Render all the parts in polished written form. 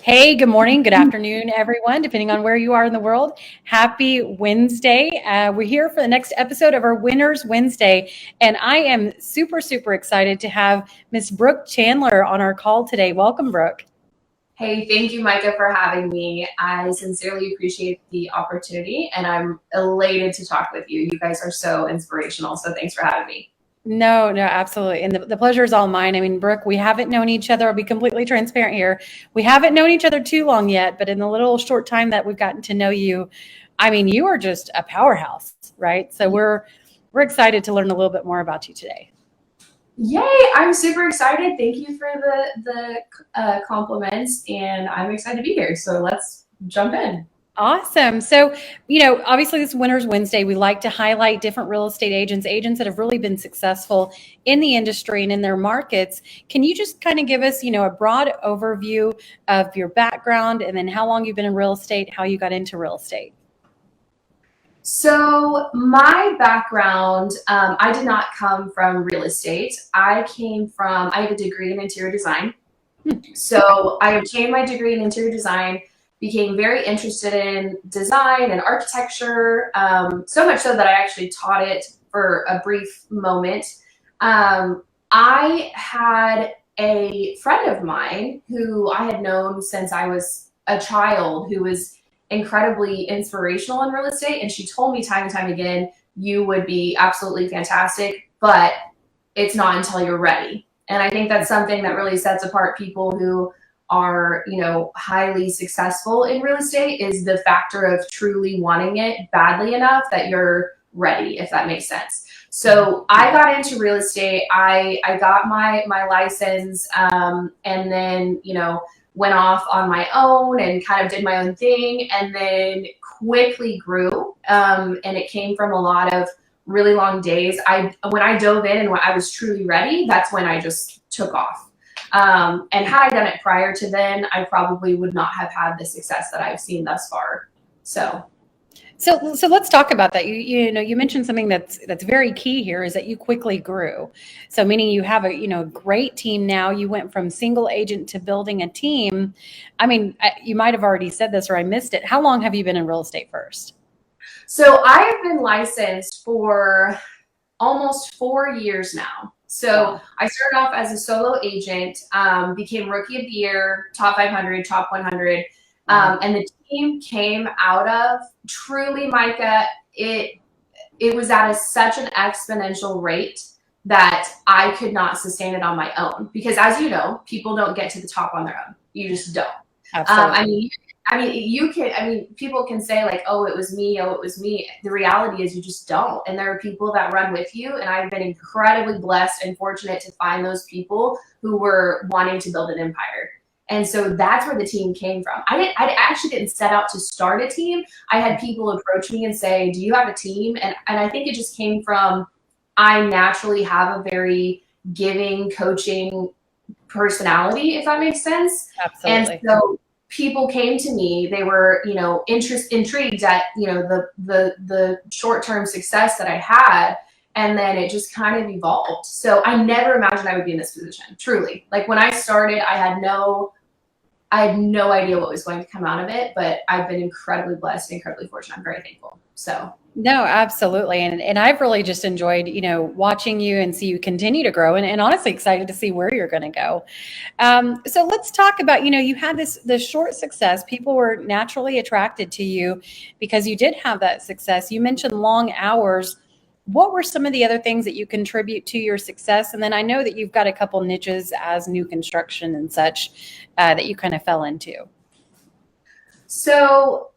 Hey, good morning, good afternoon, everyone, depending on where you are in the world. Happy Wednesday. We're here for the next episode of our Winners Wednesday, and I am super, super excited to have Miss Brooke Chandler on our call today. Welcome, Brooke. Hey, thank you, Micah, for having me. I sincerely appreciate the opportunity, and I'm elated to talk with you. You guys are so inspirational, so thanks for having me. No, no, absolutely. And the pleasure is all mine. I mean, Brooke, we haven't known each other. I'll be completely transparent here. We haven't known each other too long yet, but in the little short time that we've gotten to know you, I mean, you are just a powerhouse, right? So we're excited to learn a little bit more about you today. Yay! I'm super excited. Thank you for the compliments, and I'm excited to be here. So let's jump in. Awesome. So, obviously, this Winners Wednesday, we like to highlight different real estate agents that have really been successful in the industry and in their markets. Can you just kind of give us, a broad overview of your background and then how long you've been in real estate, how you got into real estate? So my background, I did not come from real estate. I have a degree in interior design. So I obtained my degree in interior design, became very interested in design and architecture, so much so that I actually taught it for a brief moment. I had a friend of mine who I had known since I was a child who was incredibly inspirational in real estate. And she told me time and time again, you would be absolutely fantastic, but it's not until you're ready. And I think that's something that really sets apart people who are, highly successful in real estate is the factor of truly wanting it badly enough that you're ready, if that makes sense. So I got into real estate. I got my license, and then, went off on my own and kind of did my own thing, and then quickly grew. And it came from a lot of really long days. When I dove in and when I was truly ready, that's when I just took off. And had I done it prior to then, I probably would not have had the success that I've seen thus far. So So let's talk about that. You mentioned something that's very key here is that you quickly grew. So meaning you have a great team now. You went from single agent to building a team. I mean, you might have already said this or I missed it. How long have you been in real estate first? So I have been licensed for almost 4 years now. So Wow. I started off as a solo agent, became Rookie of the Year, top 500, top 100. Wow. And the team came out of truly, Micah, it was at such an exponential rate that I could not sustain it on my own. Because as you know, people don't get to the top on their own. You just don't. Absolutely. People can say like, oh, it was me. Oh, it was me. The reality is you just don't. And there are people that run with you. And I've been incredibly blessed and fortunate to find those people who were wanting to build an empire. And so that's where the team came from. I actually didn't set out to start a team. I had people approach me and say, do you have a team? And I think it just came from, I naturally have a very giving, coaching personality, if that makes sense. And Absolutely. so people came to me. They were, intrigued at, the short-term success that I had. And then it just kind of evolved. So I never imagined I would be in this position, truly. Like when I started, I had no idea what was going to come out of it, but I've been incredibly blessed and incredibly fortunate. I'm very thankful. So No, absolutely. And I've really just enjoyed, watching you and see you continue to grow and honestly excited to see where you're going to go. So let's talk about, you had this short success. People were naturally attracted to you because you did have that success. You mentioned long hours. What were some of the other things that you contribute to your success? And then I know that you've got a couple niches as new construction and such that you kind of fell into. So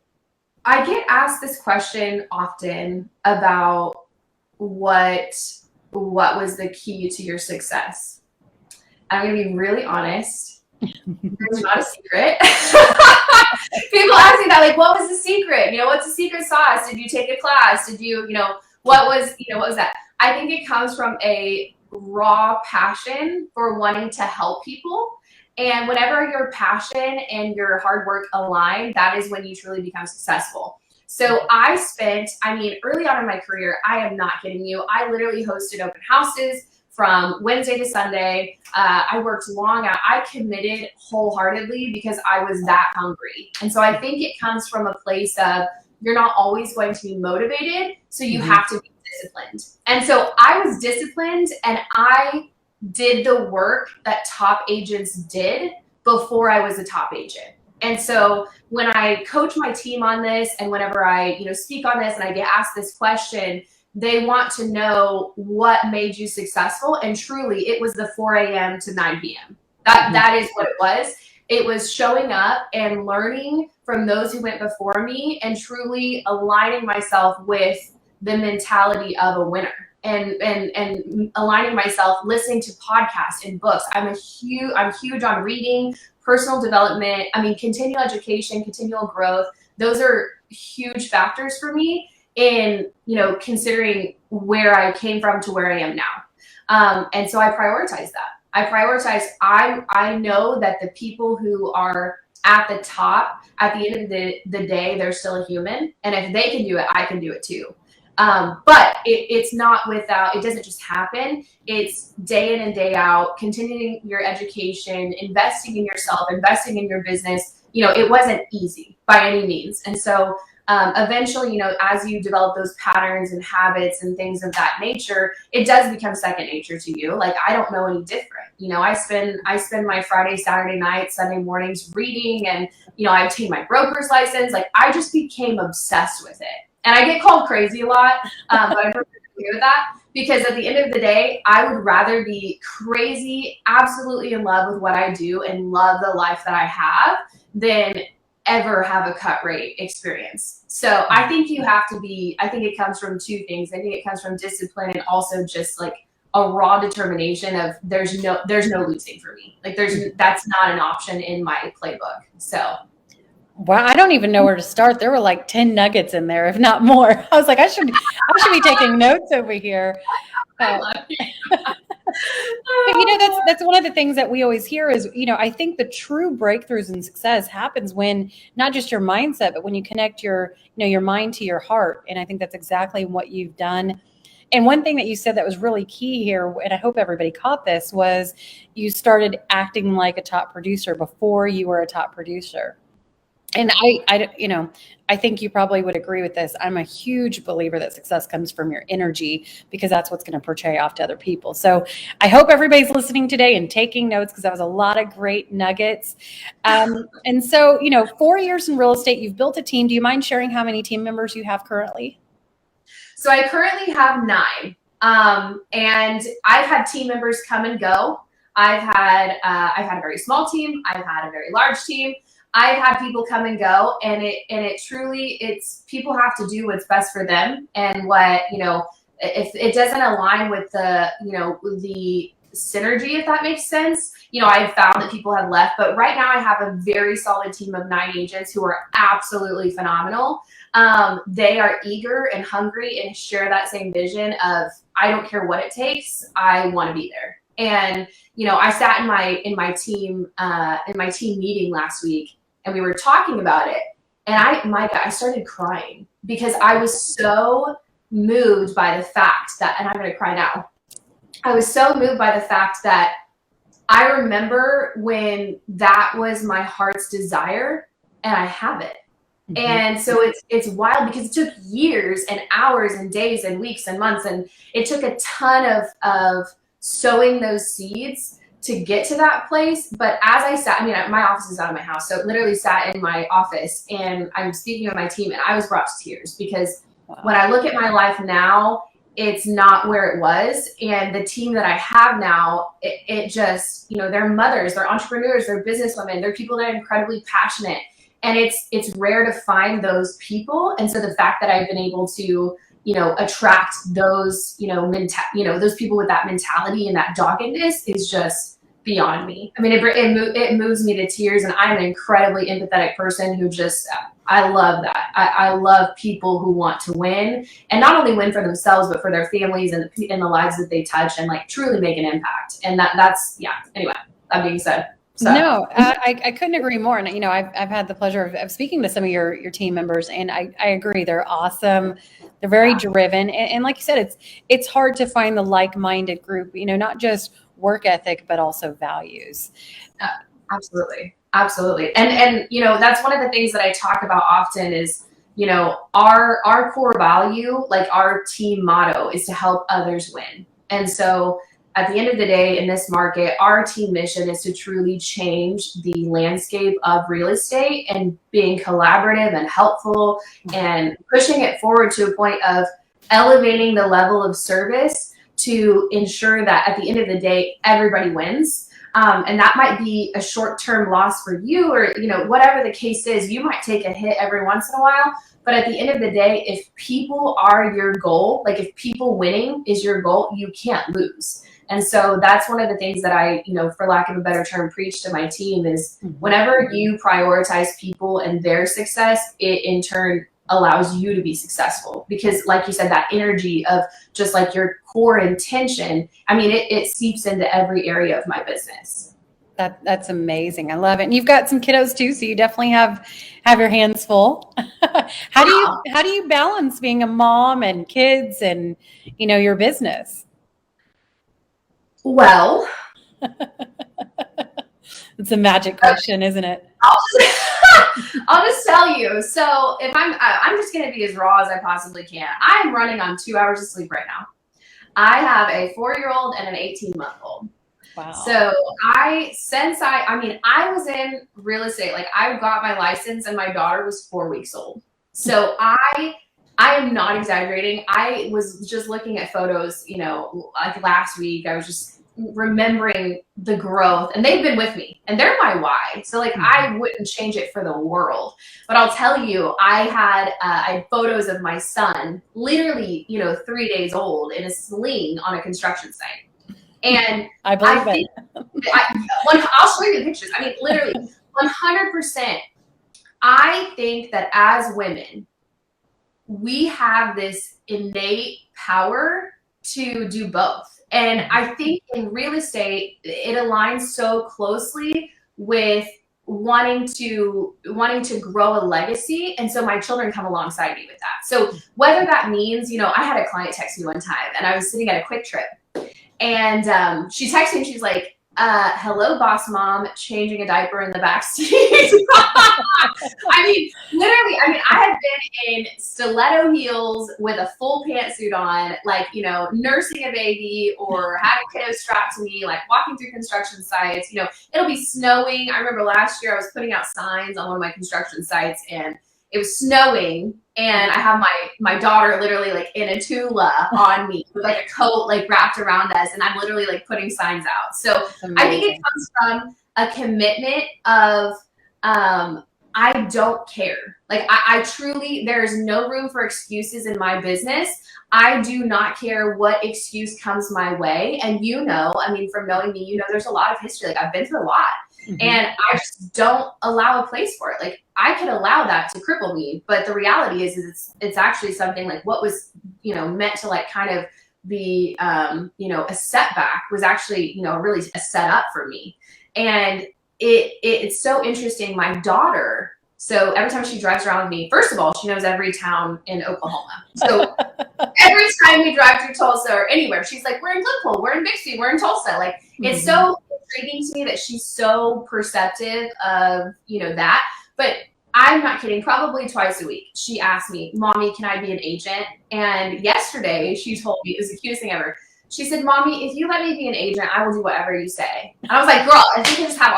I get asked this question often about what was the key to your success. I'm going to be really honest. There's not a secret. People ask me that, like, what was the secret? What's the secret sauce? Did you take a class? Did you, what was that? I think it comes from a raw passion for wanting to help people. And whenever your passion and your hard work align, that is when you truly become successful. So early on in my career, I am not kidding you, I literally hosted open houses from Wednesday to Sunday. I worked long out. I committed wholeheartedly because I was that hungry. And so I think it comes from a place of you're not always going to be motivated, so you have to be disciplined. And so I was disciplined, and I did the work that top agents did before I was a top agent. And so when I coach my team on this, and whenever I, speak on this and I get asked this question, they want to know what made you successful. And truly, it was the 4 a.m. to 9 p.m. That is what it was. It was showing up and learning from those who went before me and truly aligning myself with the mentality of a winner. And aligning myself, listening to podcasts and books. I'm huge on reading, personal development. I mean, continual education, continual growth. Those are huge factors for me in, considering where I came from to where I am now. And so I prioritize that. I know that the people who are at the top, at the end of the day, they're still a human. And if they can do it, I can do it too. But it's not without, it doesn't just happen. It's day in and day out, continuing your education, investing in yourself, investing in your business. It wasn't easy by any means. And so eventually, as you develop those patterns and habits and things of that nature, it does become second nature to you. Like, I don't know any different. I spend my Friday, Saturday night, Sunday mornings reading, and, I obtained my broker's license. Like, I just became obsessed with it. And I get called crazy a lot, but I'm perfectly okay with that, because at the end of the day, I would rather be crazy, absolutely in love with what I do and love the life that I have than ever have a cut rate experience. So I think I think it comes from two things. I think it comes from discipline and also just like a raw determination of there's no losing for me. Like that's not an option in my playbook. So. Wow, I don't even know where to start. There were like 10 nuggets in there, if not more. I was like, I should be taking notes over here. I love you. But, that's one of the things that we always hear is, I think the true breakthroughs and success happens when not just your mindset, but when you connect your mind to your heart. And I think that's exactly what you've done. And one thing that you said that was really key here, and I hope everybody caught this, was you started acting like a top producer before you were a top producer. And I think you probably would agree with this. I'm a huge believer that success comes from your energy, because that's what's going to portray off to other people. So I hope everybody's listening today and taking notes, because that was a lot of great nuggets. And so, 4 years in real estate, you've built a team. Do you mind sharing how many team members you have currently? So I currently have 9. And I've had team members come and go. I've had a very small team. I've had a very large team. I've had people come and go, and it truly, it's people have to do what's best for them, and what, if it doesn't align with the synergy, if that makes sense, I've found that people have left, but right now I have a very solid team of 9 agents who are absolutely phenomenal. They are eager and hungry and share that same vision of, I don't care what it takes, I want to be there. And, I sat in my team meeting last week, and we were talking about it, and I started crying, because I was so moved by the fact that, and I'm going to cry now. I was so moved by the fact that I remember when that was my heart's desire, and I have it. Mm-hmm. And so it's wild, because it took years and hours and days and weeks and months, and it took a ton of sowing those seeds to get to that place. But as I sat, my office is out of my house, so literally sat in my office, and I'm speaking with my team, and I was brought to tears, because when I look at my life now, it's not where it was. And the team that I have now, it just, they're mothers, they're entrepreneurs, they're businesswomen, they're people that are incredibly passionate. And it's rare to find those people. And so the fact that I've been able to, attract those, those people with that mentality and that doggedness is just beyond me. It moves me to tears, and I'm an incredibly empathetic person who just, I love that. I love people who want to win, and not only win for themselves, but for their families and the lives that they touch, and like truly make an impact. And that's, yeah. Anyway, that being said, So No, I couldn't agree more. And I've had the pleasure of speaking to some of your team members, and I agree. They're awesome. They're very yeah. driven, and like you said, it's hard to find the like-minded group. Not just work ethic, but also values. Absolutely. Absolutely. And that's one of the things that I talk about often is, our core value, like our team motto is to help others win. And so at the end of the day in this market, our team mission is to truly change the landscape of real estate and being collaborative and helpful and pushing it forward to a point of elevating the level of service to ensure that at the end of the day, everybody wins. And that might be a short-term loss for you, or whatever the case is. You might take a hit every once in a while, but at the end of the day, if people are your goal, like if people winning is your goal, you can't lose. And so that's one of the things that I, for lack of a better term, preach to my team is whenever you prioritize people and their success, it in turn allows you to be successful, because like you said, that energy of just like your core intention, I mean, it seeps into every area of my business. That's amazing. I love it. And you've got some kiddos too, so you definitely have your hands full. How do you balance being a mom and kids and your business? Well, It's a magic question, isn't it? I'll just tell you. So if I'm just going to be as raw as I possibly can. I'm running on 2 hours of sleep right now. I have a 4-year-old and an 18-month-old. Wow. So I was in real estate. Like I got my license and my daughter was 4 weeks old. So I am not exaggerating. I was just looking at photos, like last week. I was just remembering the growth, and they've been with me and they're my why. So like I wouldn't change it for the world. But I'll tell you, I had photos of my son literally 3 days old in a sling on a construction site. And I believe it. I'll show you the pictures. I mean, literally 100%. I think that as women, we have this innate power to do both. And I think in real estate, it aligns so closely with wanting to grow a legacy. And so my children come alongside me with that. So whether that means, I had a client text me one time and I was sitting at a Quick Trip, and she texted me and she's like, hello, boss mom, changing a diaper in the back seat. I mean, literally, I had been in stiletto heels with a full pantsuit on, like, nursing a baby or having kiddos strapped to me, like walking through construction sites. It'll be snowing. I remember last year I was putting out signs on one of my construction sites and it was snowing, and I have my daughter literally like in a tula on me with like a coat like wrapped around us, and I'm literally like putting signs out. So I think it comes from a commitment of I don't care. Like I truly, there is no room for excuses in my business. I do not care what excuse comes my way. And from knowing me, there's a lot of history. Like I've been through a lot. And I just don't allow a place for it. Like I could allow that to cripple me, but the reality is it's actually something like what was, meant to like kind of be, a setback was actually, really a setup for me. And it's so interesting. My daughter, so every time she drives around with me, first of all, she knows every town in Oklahoma. So every time we drive through Tulsa or anywhere, she's like, we're in Glenpool, we're in Bixby, we're in Tulsa. Like it's so intriguing to me that she's so perceptive of, that. But I'm not kidding. Probably twice a week, she asked me, Mommy, can I be an agent? And yesterday she told me, it was the cutest thing ever. She said, Mommy, if you let me be an agent, I will do whatever you say. And I was like, girl, if you can just have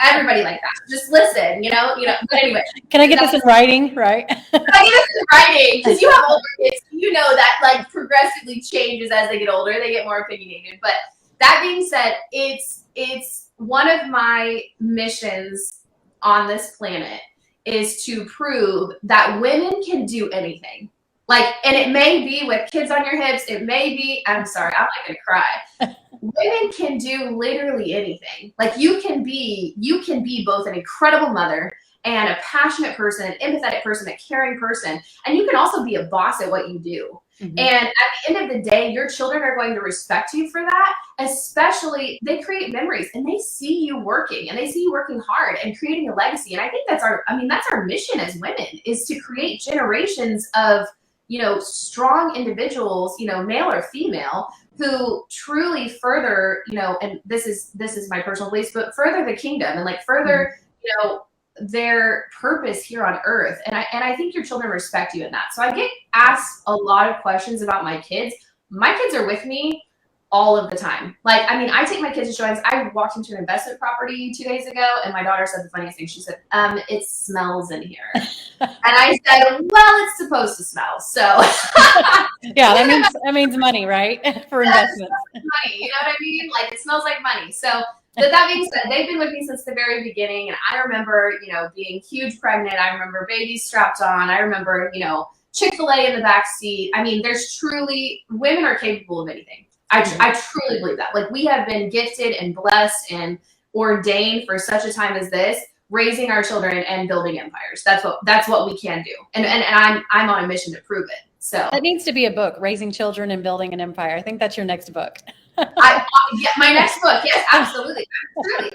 everybody like that, just listen, but anyway. Can I get this in writing, right? Can I get this in writing? Because you have older kids, that like progressively changes as they get older. They get more opinionated. But that being said, it's one of my missions on this planet is to prove that women can do anything. Like, and it may be with kids on your hips. It may be, I'm sorry, I'm not going to cry. Women can do literally anything. Like you can be both an incredible mother and a passionate person, an empathetic person, a caring person. And you can also be a boss at what you do. Mhm. And at the end of the day, your children are going to respect you for that. Especially, they create memories and they see you working and they see you working hard and creating a legacy. And I think that's our mission as women, is to create generations of, strong individuals, male or female, who truly further, and this is my personal beliefs, but further the kingdom and like further, their purpose here on earth. And I think your children respect you in that. So I get asked a lot of questions about my kids. My kids are with me all of the time. Like, I mean, I take my kids to showings. I walked into an investment property 2 days ago, and my daughter said the funniest thing. She said, it smells in here. And I said, well, it's supposed to smell. So yeah, that means money, right? For investments. Money, you know what I mean? Like, it smells like money. So but that being said, they've been with me since the very beginning. And I remember, being huge pregnant. I remember babies strapped on. I remember, Chick-fil-A in the back seat. I mean, women are capable of anything. I truly believe that. Like, we have been gifted and blessed and ordained for such a time as this, raising our children and building empires. That's what we can do. And I'm on a mission to prove it. So that needs to be a book, Raising Children and Building an Empire. I think that's your next book. Yeah, my next book. Yes, absolutely. Truly.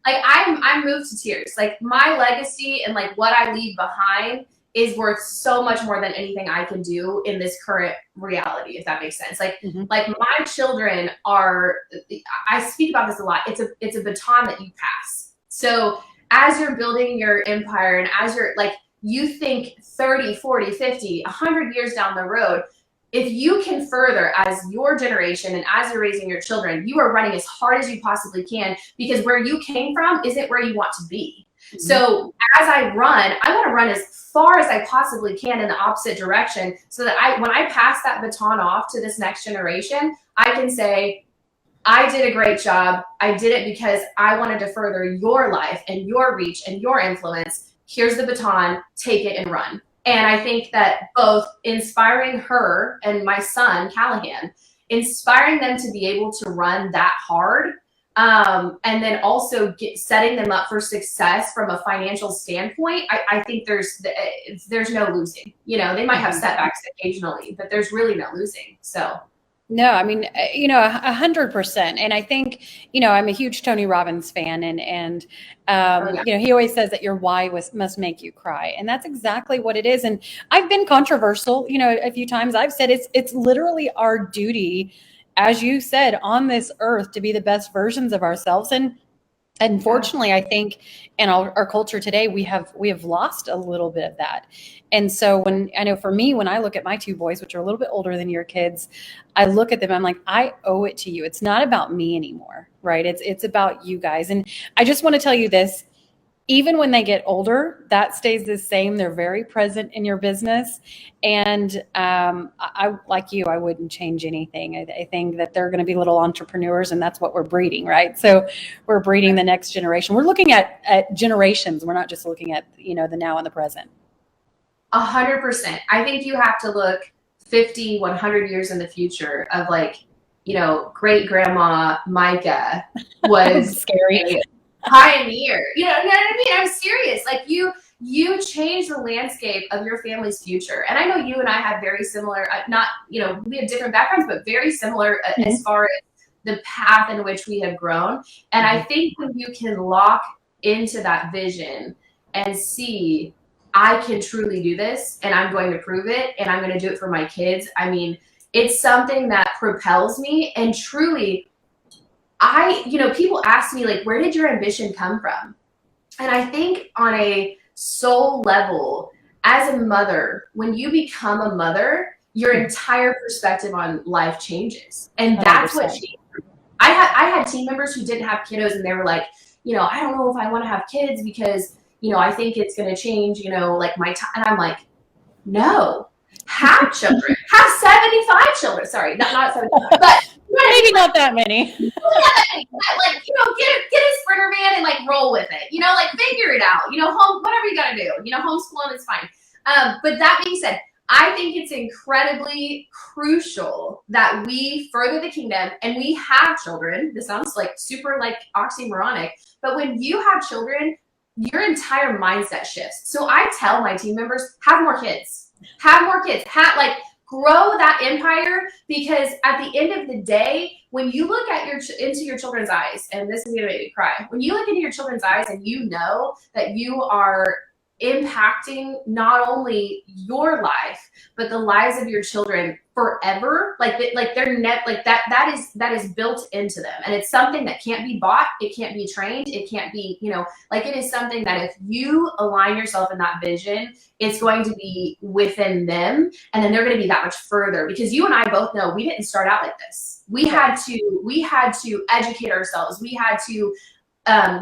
I'm moved to tears. Like, my legacy and like what I leave behind is worth so much more than anything I can do in this current reality, if that makes sense. Like, like my children are, I speak about this a lot. It's a baton that you pass. So as you're building your empire and as you're like, you think 30, 40, 50, 100 years down the road, if you can further as your generation and as you're raising your children, you are running as hard as you possibly can, because where you came from isn't where you want to be. So as I want to run as far as I possibly can in the opposite direction, so that when I pass that baton off to this next generation, I can say, I did a great job. I did it because I wanted to further your life and your reach and your influence. Here's the baton, take it and run. And I think that both inspiring her and my son, Callahan, inspiring them to be able to run that hard, and then also setting them up for success from a financial standpoint, I think there's no losing. They might have setbacks occasionally, but there's really no losing. So. No, I mean, 100%. And I think, I'm a huge Tony Robbins fan, and he always says that your why must make you cry. And that's exactly what it is. And I've been controversial, a few times. I've said it's literally our duty, as you said, on this earth to be the best versions of ourselves. And unfortunately, I think in our culture today, we have lost a little bit of that. And so for me, when I look at my two boys, which are a little bit older than your kids, I look at them, I'm like, I owe it to you. It's not about me anymore, right? It's about you guys. And I just want to tell you this, even when they get older, that stays the same. They're very present in your business. And I like you, I wouldn't change anything. I think that they're going to be little entrepreneurs, and that's what we're breeding, right? So we're breeding the next generation. We're looking at generations. We're not just looking at, the now and the present. 100%. I think you have to look 50, 100 years in the future of great grandma Micah was scary. Pioneer. You know what I mean? I'm serious. Like, you change the landscape of your family's future. And I know you and I have very similar, we have different backgrounds, but very similar as far as the path in which we have grown. And I think when you can lock into that vision and see, I can truly do this, and I'm going to prove it, and I'm going to do it for my kids. I mean, it's something that propels me. And truly, people ask me, like, where did your ambition come from? And I think on a soul level, as a mother, when you become a mother, your entire perspective on life changes. And that's 100%. What changed. I had team members who didn't have kiddos, and they were like, I don't know if I want to have kids because, I think it's going to change, like my time. And I'm like, no, have children, have 75 children. Sorry, not 75, but maybe not that many. Like, get a Sprinter van and like roll with it. Like, figure it out. Whatever you got to do. Homeschooling is fine. But that being said, I think it's incredibly crucial that we further the kingdom and we have children. This sounds like super like oxymoronic, but when you have children, your entire mindset shifts. So I tell my team members, have more kids. grow that empire, because at the end of the day, when you look at into your children's eyes, and this is gonna make me cry, when you look into your children's eyes and you know that you are impacting not only your life but the lives of your children forever, like they're that is built into them, and it's something that can't be bought, it can't be trained, it can't be, like, it is something that if you align yourself in that vision, it's going to be within them, and then they're going to be that much further, because you and I both know we didn't start out like this. We had to educate ourselves, we had to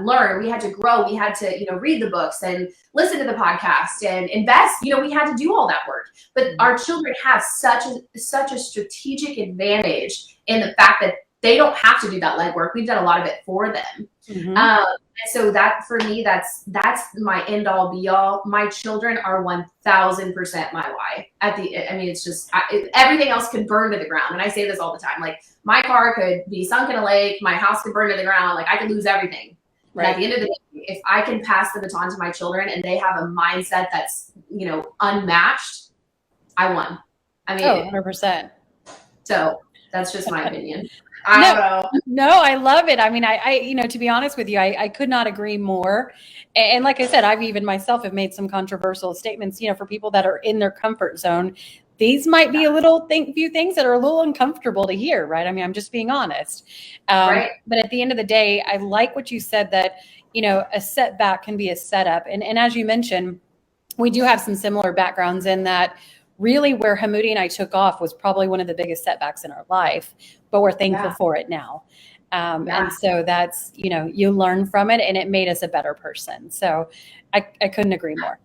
learn, we had to grow, we had to read the books and listen to the podcast and invest. We had to do all that work, but our children have such a strategic advantage in the fact that they don't have to do that legwork. We've done a lot of it for them. And so that, for me, that's my end all be all. My children are 1000% my why. It's just everything else could burn to the ground, and I say this all the time. Like, my car could be sunk in a lake, my house could burn to the ground, like I could lose everything. Right. And at the end of the day, if I can pass the baton to my children and they have a mindset that's unmatched, I won. 100%. So that's just my opinion. I don't know. No, I love it. I mean, I to be honest with you, I could not agree more. And like I said, I've even myself have made some controversial statements, for people that are in their comfort zone. These might be few things that are a little uncomfortable to hear, right? I mean, I'm just being honest. Right. But at the end of the day, I like what you said, that, a setback can be a setup. And as you mentioned, we do have some similar backgrounds in that. Really, where Hamudi and I took off was probably one of the biggest setbacks in our life, but we're thankful for it now. And so that's, you learn from it, and it made us a better person. So I couldn't agree more.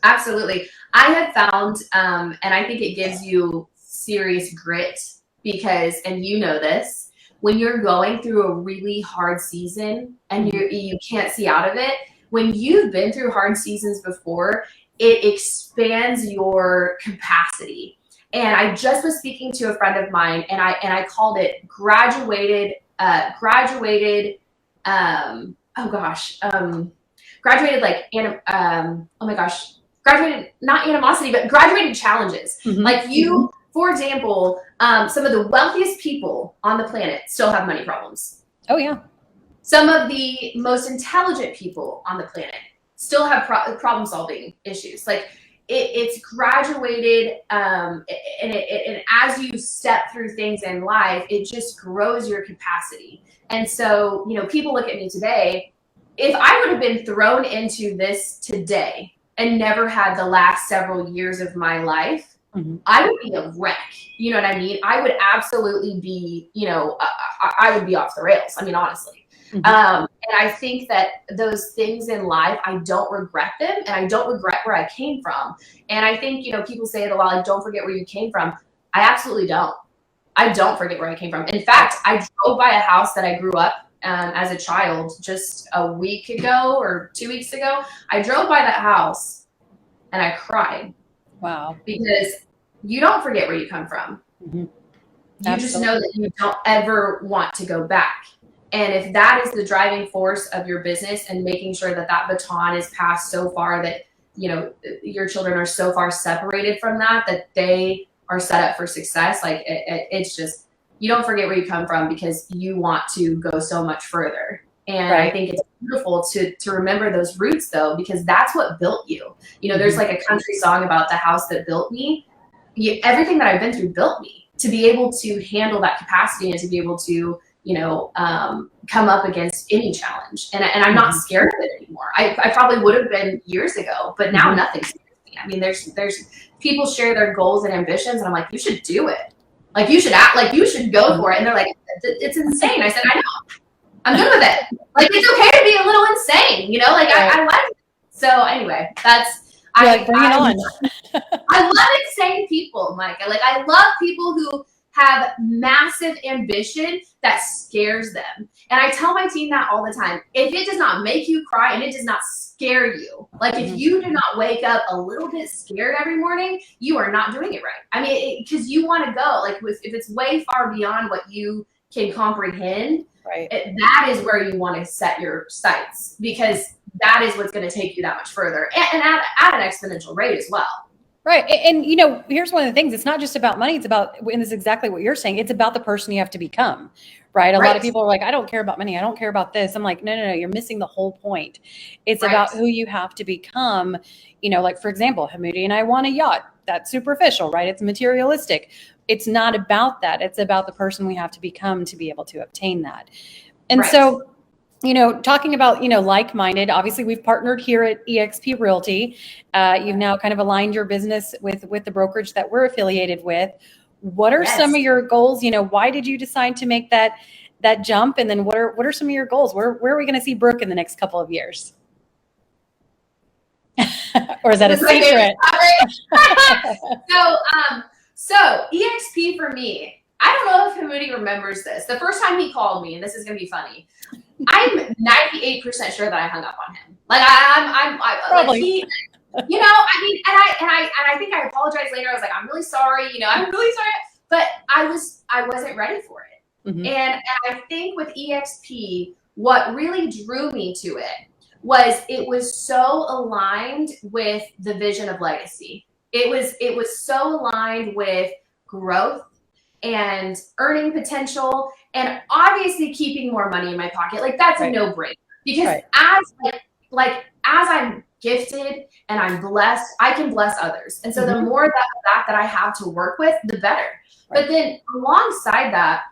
Absolutely. I have found, and I think it gives you serious grit, because, and this, when you're going through a really hard season and you can't see out of it, when you've been through hard seasons before, it expands your capacity. And I just was speaking to a friend of mine, and I called it graduated, graduated not animosity, but graduated challenges. Like you, for example, some of the wealthiest people on the planet still have money problems. Oh yeah. Some of the most intelligent people on the planet still have problem solving issues. Like it's graduated, and as you step through things in life, it just grows your capacity. And so, people look at me today. If I would have been thrown into this today and never had the last several years of my life, I would be a wreck. You know what I mean? I would absolutely be, I would be off the rails. I mean, honestly. And I think that those things in life, I don't regret them, and I don't regret where I came from. And I think, people say it a lot, like, don't forget where you came from. I absolutely don't. I don't forget where I came from. In fact, I drove by a house that I grew up as a child just a week ago or 2 weeks ago. I drove by that house and I cried. Wow. Because you don't forget where you come from. You just know that you don't ever want to go back. And if that is the driving force of your business, and making sure that that baton is passed so far that, your children are so far separated from that they are set up for success, like it's just, you don't forget where you come from, because you want to go so much further. And I think it's beautiful to remember those roots, though, because that's what built you. There's like a country song about the house that built me. Everything that I've been through built me to be able to handle that capacity, and to be able to come up against any challenge. And I'm not scared of it anymore. I probably would have been years ago, but now nothing scares me. I mean, there's people share their goals and ambitions, and I'm like, you should do it. Like, you should act, like you should go for it. And they're like, it's insane. I said, I know. I'm good with it. Like, it's okay to be a little insane, I like it. So anyway, bring it on. I love insane people, Micah. Like, I love people who have massive ambition that scares them. And I tell my team that all the time. If it does not make you cry and it does not scare you, like if you do not wake up a little bit scared every morning, you are not doing it right. I mean, because you want to go, like if it's way far beyond what you can comprehend, that is where you want to set your sights, because that is what's going to take you that much further, and at an exponential rate as well. Right. And, you know, here's one of the things. It's not just about money. It's about, and this is exactly what you're saying. It's about the person you have to become, right? A lot of Right. people are like, I don't care about money. I don't care about this. I'm like, no, no, no, you're missing the whole point. It's Right. about who you have to become. You know, like, for example, Hamudi and I want a yacht. That's superficial, right? It's materialistic. It's not about that. It's about the person we have to become to be able to obtain that. And Right. so, you know, talking about, you know, like-minded, obviously we've partnered here at EXP Realty. You've now kind of aligned your business with the brokerage that we're affiliated with. What are some of Yes. your goals? You know, why did you decide to make that jump? And then what are some of your goals? Where are we going to see Brooke in the next couple of years? Or is that a This is my favorite secret? topic. So EXP for me, I don't know if Hamudi remembers this. The first time he called me, and this is going to be funny, I'm 98% sure that I hung up on him. Like Probably. like he, you know, I mean, and I think I apologized later. I was like, I'm really sorry, you know, I'm really sorry, but I wasn't ready for it. Mm-hmm. And I think with EXP, what really drew me to it was so aligned with the vision of legacy. It was so aligned with growth and earning potential and obviously keeping more money in my pocket. Like that's Right. a no-brainer because Right. as I'm gifted and I'm blessed, I can bless others. And so the Mhm. more that I have to work with, the better. Right. But then alongside that,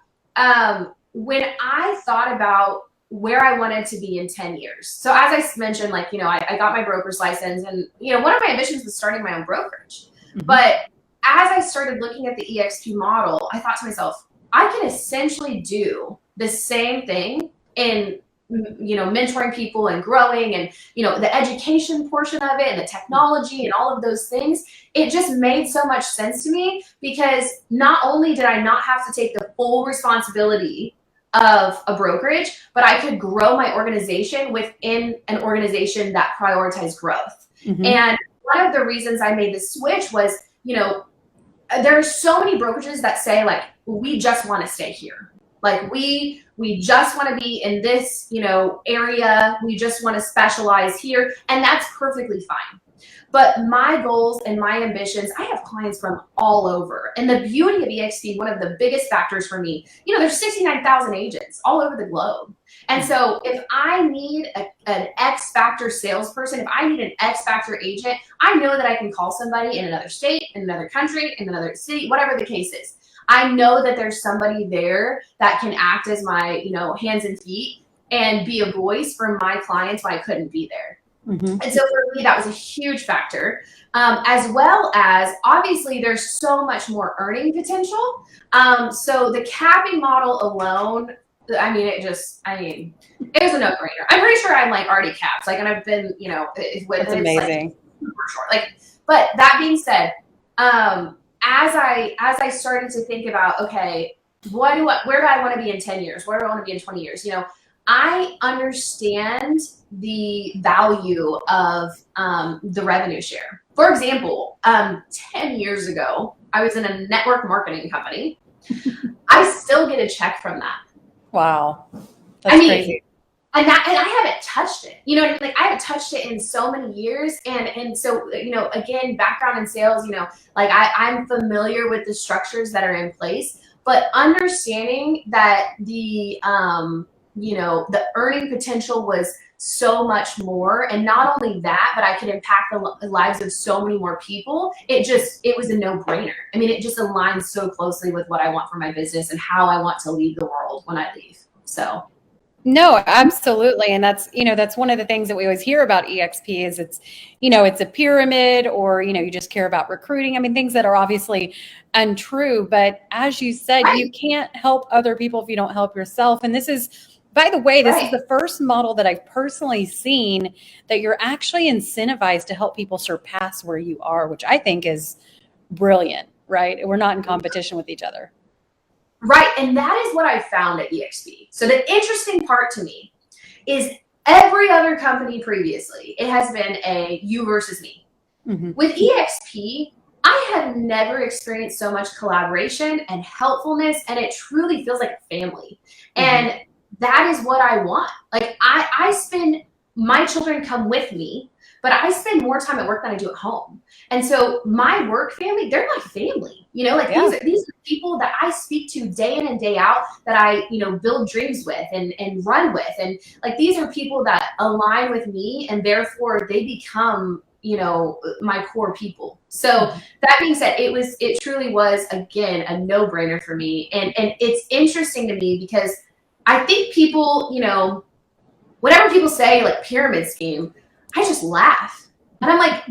when I thought about where I wanted to be in 10 years. So as I mentioned, like, you know, I got my broker's license and, you know, one of my ambitions was starting my own brokerage. Mhm. But as I started looking at the EXP model, I thought to myself, I can essentially do the same thing in, you know, mentoring people and growing and, you know, the education portion of it and the technology and all of those things. It just made so much sense to me because not only did I not have to take the full responsibility of a brokerage, but I could grow my organization within an organization that prioritized growth. Mhm. And one of the reasons I made the switch was, you know, there are so many brokerages that say like, we just want to stay here. Like we just want to be in this, you know, area. We just want to specialize here. And that's perfectly fine. But my goals and my ambitions, I have clients from all over. And the beauty of EXP, one of the biggest factors for me, you know, there's 69,000 agents all over the globe. And so if I need an X Factor salesperson, if I need an X Factor agent, I know that I can call somebody in another state, in another country, in another city, whatever the case is. I know that there's somebody there that can act as my, you know, hands and feet and be a voice for my clients when I couldn't be there. Mhm. And so for me, that was a huge factor, as well as obviously there's so much more earning potential. So the capping model alone, I mean, it was a no-brainer. I'm pretty sure I'm like already capped, like, and I've been, you know, That's amazing. Like super short. Like, but that being said, as I started to think about, okay, where do I want to be in 10 years? Where do I want to be in 20 years? You know, I understand the value of the revenue share. For example, 10 years ago, I was in a network marketing company. I still get a check from that. Wow. That's crazy. And I haven't touched it. You know what I mean? Like I haven't touched it in so many years. And so, you know, again, background in sales, you know, like I'm familiar with the structures that are in place, but understanding that the, you know, the earning potential was so much more. And not only that, but I could impact the lives of so many more people. It was a no-brainer. I mean, it just aligns so closely with what I want for my business and how I want to lead the world when I leave. So. No, absolutely. And that's, you know, that's one of the things that we always hear about EXP is it's, you know, it's a pyramid or, you know, you just care about recruiting. I mean, things that are obviously untrue. But as you said, Right. You can't help other people if you don't help yourself. And this is, by the way, this is the first model that I've personally seen that you're actually incentivized to help people surpass where you are, which I think is brilliant, right? We're not in competition with each other. Right. And that is what I found at EXP. So the interesting part to me is every other company previously, it has been a you versus me. Mm-hmm. With EXP, I have never experienced so much collaboration and helpfulness, and it truly feels like a family. Mm-hmm. And that is what I want. Like I spend, my children come with me but I spend more time at work than I do at home. And so my work family, they're my family, like these are people that I speak to day in and day out, that I, build dreams with and run with. And like, these are people that align with me, and therefore they become, my core people. So that being said, it truly was, again, a no-brainer for me. And it's interesting to me because I think people, whenever people say like pyramid scheme, I just laugh. And I'm like,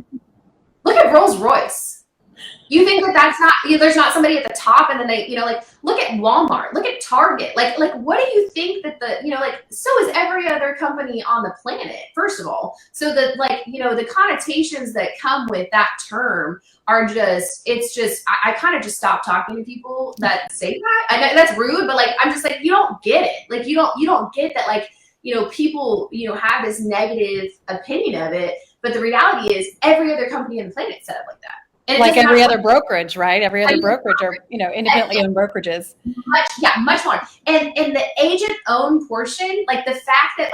look at Rolls Royce. You think that that's not, there's not somebody at the top, and then they, like, look at Walmart, look at Target. Like, what do you think that so is every other company on the planet, first of all. So that, the connotations that come with that term are just, I kind of just stop talking to people that say that. I know that's rude, but I'm just like, you don't get it. Like, you don't get that, people, have this negative opinion of it. But the reality is every other company on the planet is set up like that. And like every other brokerage, right? Every other brokerage are, independently owned brokerages. Much more. And the agent-owned portion, like the fact that,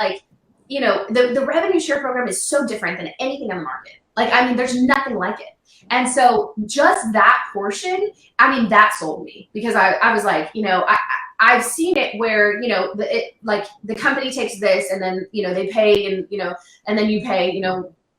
the revenue share program is so different than anything on the market. There's nothing like it. And so just that portion, that sold me, because I was like, I've seen it where, the company takes this, and then, they pay, and then you pay,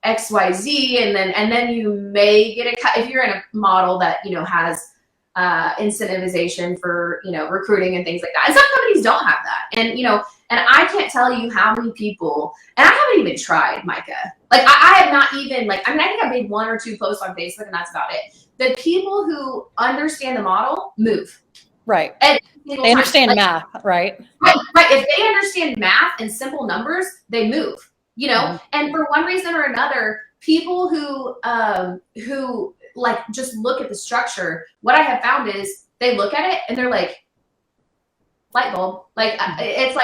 XYZ, and then you may get a cut if you're in a model that, has incentivization for, recruiting and things like that. And some companies don't have that. And, and I can't tell you how many people, and I haven't even tried, Micah. I have not even, I think I made 1 or 2 posts on Facebook, and that's about it. The people who understand the model move. Right. And they understand math, right? Right. If they understand math and simple numbers, they move. And for one reason or another, people who just look at the structure, what I have found is they look at it and they're like, light bulb. It's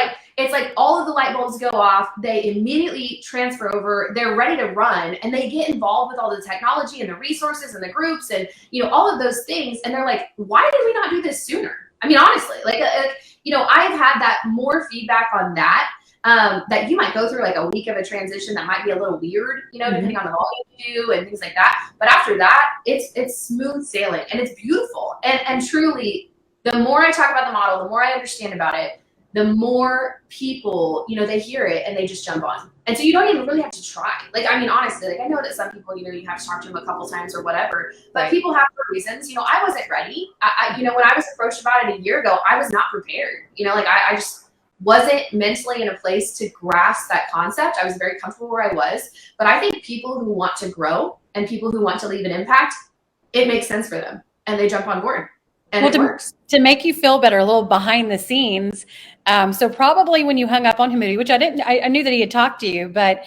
like all of the light bulbs go off. They immediately transfer over. They're ready to run, and they get involved with all the technology and the resources and the groups and, all of those things. And they're like, why did we not do this sooner? Honestly, I've had that more feedback on that. That you might go through a week of a transition that might be a little weird, depending on the volume you do and things like that. But after that, it's smooth sailing, and it's beautiful. And truly, the more I talk about the model, the more I understand about it, the more people, they hear it and they just jump on. And so you don't even really have to try. Honestly, I know that some people, you have to talk to them a couple times or whatever, but people have their reasons. I wasn't ready. When I was approached about it a year ago, I was not prepared. I just wasn't mentally in a place to grasp that concept. I was very comfortable where I was. But I think people who want to grow and people who want to leave an impact, it makes sense for them, and they jump on board. And it works. To make you feel better, a little behind the scenes. So probably when you hung up on him, which I knew that he had talked to you, but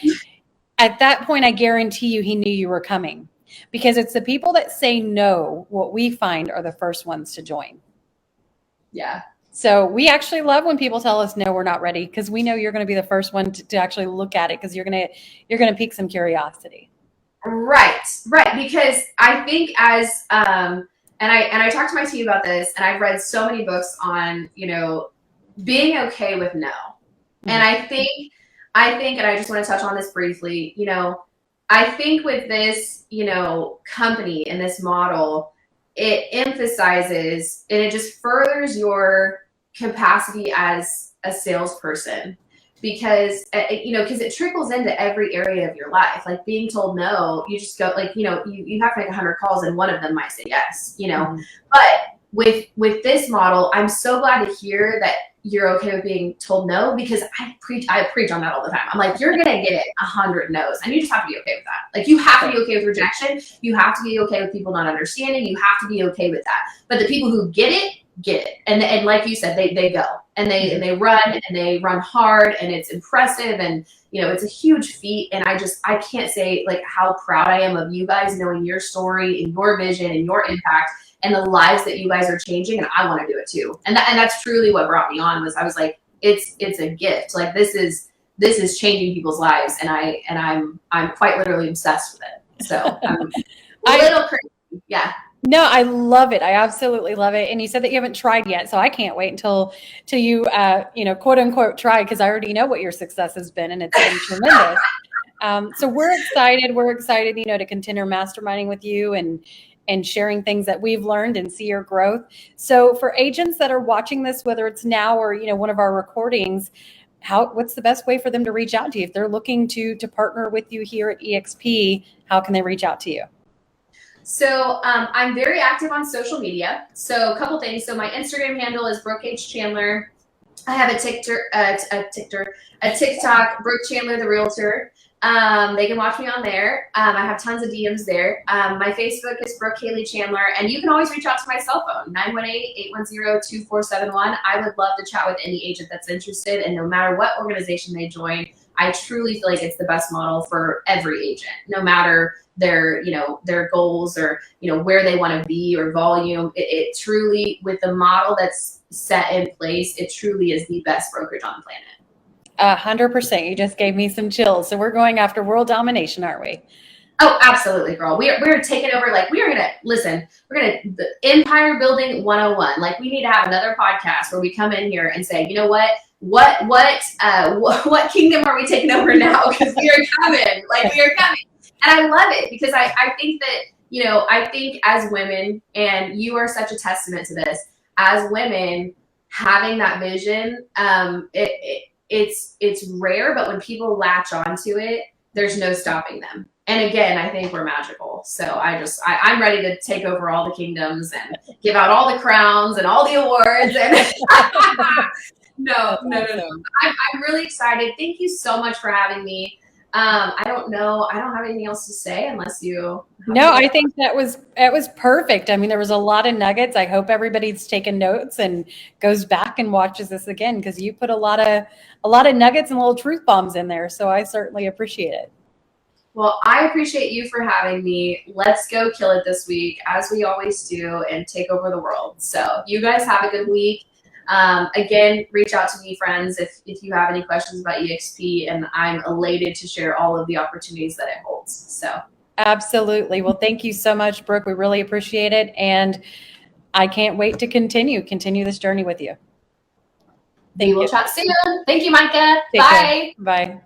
at that point, I guarantee you he knew you were coming, because it's the people that say no, what we find are the first ones to join. Yeah. So we actually love when people tell us, no, we're not ready, because we know you're going to be the first one to actually look at it, because you're going to pique some curiosity. Right. Because I think as, and I talked to my team about this, and I've read so many books on, being okay with no. Mm-hmm. And I think, and I just want to touch on this briefly, I think with this, company and this model, it emphasizes and it just furthers your capacity as a salesperson, because because it trickles into every area of your life. Like being told no, you just go you have to make 100 calls and one of them might say yes. Mm-hmm. But with this model, I'm so glad to hear that you're okay with being told no, because I preach on that all the time. I'm like, you're gonna get 100 no's, and you just have to be okay with that. You have to be okay with rejection. You have to be okay with people not understanding. You have to be okay with that. But the people who get it, and like you said, they go and they run hard, and it's impressive, and it's a huge feat. And I can't say how proud I am of you guys, knowing your story and your vision and your impact and the lives that you guys are changing, and I want to do it too. And that's truly what brought me on. Was I was like, it's a gift. This is changing people's lives, and I'm quite literally obsessed with it. So I'm a little crazy. Yeah. No, I love it. I absolutely love it. And you said that you haven't tried yet, so I can't wait until you quote unquote try, because I already know what your success has been, and it's been tremendous. So we're excited. We're excited, to continue masterminding with you and sharing things that we've learned and see your growth. So for agents that are watching this, whether it's now or, one of our recordings, what's the best way for them to reach out to you? If they're looking to partner with you here at EXP, how can they reach out to you? So I'm very active on social media. So a couple things. So my Instagram handle is Brooke H. Chandler. I have a TikTok, Brooke Chandler, the Realtor. They can watch me on there. I have tons of DMs there. My Facebook is Brooke Haley Chandler, and you can always reach out to my cell phone, 918-810-2471. I would love to chat with any agent that's interested, and no matter what organization they join, I truly feel like it's the best model for every agent, no matter their goals or, where they want to be or volume. It truly, with the model that's set in place, it truly is the best brokerage on the planet. 100%. You just gave me some chills. So we're going after world domination, aren't we? Oh, absolutely, girl. We're taking over. Like, we're going to the empire building 101. Like, we need to have another podcast where we come in here and say, you know what kingdom are we taking over now? Because we are coming. Like, we are coming. And I love it because I think that, I think as women, and you are such a testament to this, as women having that vision, it's rare, but when people latch onto it, there's no stopping them. And again, I think we're magical. So I'm ready to take over all the kingdoms and give out all the crowns and all the awards. And No. I'm really excited. Thank you so much for having me. I don't know. I don't have anything else to say unless you. No, I think that was perfect. I mean, there was a lot of nuggets. I hope everybody's taken notes and goes back and watches this again, because you put a lot of nuggets and little truth bombs in there. So I certainly appreciate it. Well, I appreciate you for having me. Let's go kill it this week, as we always do, and take over the world. So you guys have a good week. Again, reach out to me, friends, if you have any questions about EXP, and I'm elated to share all of the opportunities that it holds. So absolutely. Well, thank you so much, Brooke. We really appreciate it. And I can't wait to continue this journey with you. We will chat soon. Thank you, Micah. Bye. Bye.